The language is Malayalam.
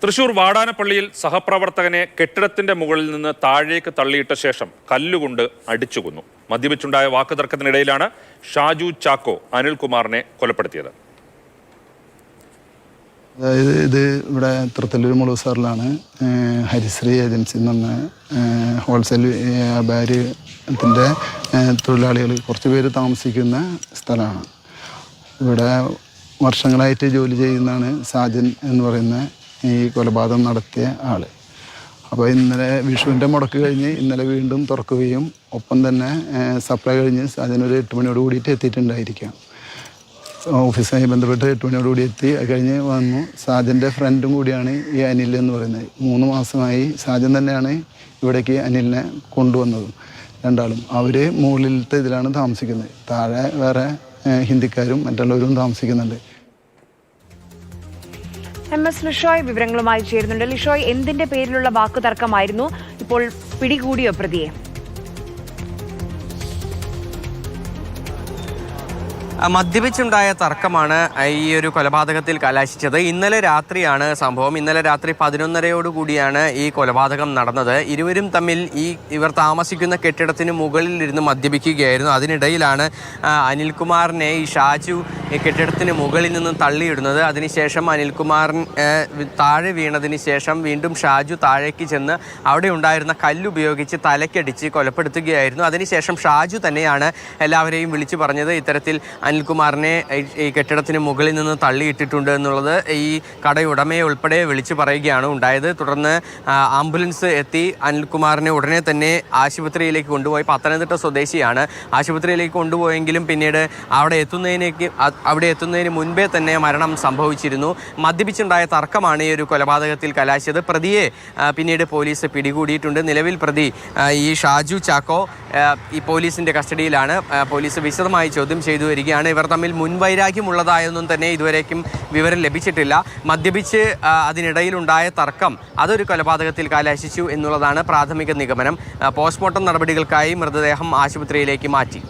തൃശൂർ വാടാനപ്പള്ളിയിൽ സഹപ്രവർത്തകനെ കെട്ടിടത്തിന്റെ മുകളിൽ നിന്ന് താഴേക്ക് തള്ളിയിട്ട ശേഷം കല്ലുകൊണ്ട് അടിച്ചു കൊന്നു. മദ്യപിച്ചുണ്ടായ വാക്കുതർക്കത്തിനിടയിലാണ് ഷാജു ചാക്കോ അനിൽകുമാറിനെ കൊലപ്പെടുത്തിയത്. അതായത് ഇത് ഇവിടെ തൃത്തല്ലൂർ മുളൂസാറിലാണ് ഹരിശ്രീ ഏജൻസി എന്ന് പറഞ്ഞ ഹോൾസെയിൽ വ്യാപാരത്തിൻ്റെ തൊഴിലാളികൾ കുറച്ച് പേര് താമസിക്കുന്ന സ്ഥലമാണ്. ഇവിടെ വർഷങ്ങളായിട്ട് ജോലി ചെയ്യുന്നതാണ് സാജൻ എന്ന് പറയുന്ന ഈ കൊലപാതകം നടത്തിയ ആൾ. അപ്പോൾ ഇന്നലെ വിഷുവിൻ്റെ മുടക്ക് കഴിഞ്ഞ് ഇന്നലെ വീണ്ടും തുറക്കുകയും ഒപ്പം തന്നെ സപ്ലൈ കഴിഞ്ഞ് സാജൻ ഒരു 8 മണിയോട് കൂടിയിട്ട് എത്തിയിട്ടുണ്ടായിരിക്കാം. ഓഫീസുമായി ബന്ധപ്പെട്ട് 8 മണിയോട് കൂടി എത്തി. അത് കഴിഞ്ഞ് വന്നു. സാജൻ്റെ ഫ്രണ്ടും കൂടിയാണ് ഈ അനിൽ എന്ന് പറയുന്നത്. 3 മാസമായി സാജൻ തന്നെയാണ് ഇവിടേക്ക് അനിലിനെ കൊണ്ടുവന്നതും. രണ്ടാളും അവർ മുകളിലത്തെ ഇതിലാണ് താമസിക്കുന്നത്. താഴെ വേറെ ഹിന്ദിക്കാരും മറ്റുള്ളവരും താമസിക്കുന്നുണ്ട്. MS ലിഷോയ് വിവരങ്ങളുമായി ചേരുന്നുണ്ട്. ലിഷോയ്, എന്തിന്റെ പേരിലുള്ള വാക്കുതർക്കമായിരുന്നു? ഇപ്പോൾ പിടികൂടിയോ പ്രതിയെ? മദ്യപിച്ചുണ്ടായ തർക്കമാണ് ഈ ഒരു കൊലപാതകത്തിൽ കലാശിച്ചത്. ഇന്നലെ രാത്രിയാണ് സംഭവം. ഇന്നലെ രാത്രി 11:30 ഈ കൊലപാതകം നടന്നത്. ഇരുവരും തമ്മിൽ ഇവർ താമസിക്കുന്ന കെട്ടിടത്തിന് മുകളിലിരുന്ന് മദ്യപിക്കുകയായിരുന്നു. അതിനിടയിലാണ് അനിൽകുമാറിനെ ഈ ഷാജു കെട്ടിടത്തിന് മുകളിൽ നിന്ന് തള്ളിയിടുന്നത്. അതിനുശേഷം അനിൽകുമാറിൻ താഴെ വീണതിന് ശേഷം വീണ്ടും ഷാജു താഴേക്ക് ചെന്ന് അവിടെ ഉണ്ടായിരുന്ന കല്ലുപയോഗിച്ച് തലക്കടിച്ച് കൊലപ്പെടുത്തുകയായിരുന്നു. അതിനുശേഷം ഷാജു തന്നെയാണ് എല്ലാവരെയും വിളിച്ചു പറഞ്ഞത് ഇത്തരത്തിൽ അനിൽകുമാറിനെ ഈ കെട്ടിടത്തിന് മുകളിൽ നിന്ന് തള്ളിയിട്ടിട്ടുണ്ട് എന്നുള്ളത് ഈ കടയുടമയെ ഉൾപ്പെടെ വിളിച്ചു പറയുകയാണ് ഉണ്ടായത്. തുടർന്ന് ആംബുലൻസ് എത്തി അനിൽകുമാറിനെ ഉടനെ തന്നെ ആശുപത്രിയിലേക്ക് കൊണ്ടുപോയി. പത്തനംതിട്ട സ്വദേശിയാണ്. ആശുപത്രിയിലേക്ക് കൊണ്ടുപോയെങ്കിലും പിന്നീട് അവിടെ എത്തുന്നതിന് മുൻപേ തന്നെ മരണം സംഭവിച്ചിരുന്നു. മദ്യപിച്ചുണ്ടായ തർക്കമാണ് ഈ ഒരു കൊലപാതകത്തിൽ കലാശിച്ചത്. പ്രതിയെ പിന്നീട് പോലീസ് പിടികൂടിയിട്ടുണ്ട്. നിലവിൽ പ്രതി ഈ ഷാജു ചാക്കോ ഈ പോലീസിൻ്റെ കസ്റ്റഡിയിലാണ്. പോലീസ് വിശദമായി ചോദ്യം ചെയ്തു വരികയാണ്. ഇവർ തമ്മിൽ മുൻവൈരാഗ്യമുള്ളതായൊന്നും തന്നെ ഇതുവരേക്കും വിവരം ലഭിച്ചിട്ടില്ല. മദ്യപിച്ച് അതിനിടയിലുണ്ടായ തർക്കം അതൊരു കൊലപാതകത്തിൽ കലാശിച്ചു എന്നുള്ളതാണ് പ്രാഥമിക നിഗമനം. പോസ്റ്റ്മോർട്ടം നടപടികൾക്കായി മൃതദേഹം ആശുപത്രിയിലേക്ക് മാറ്റി.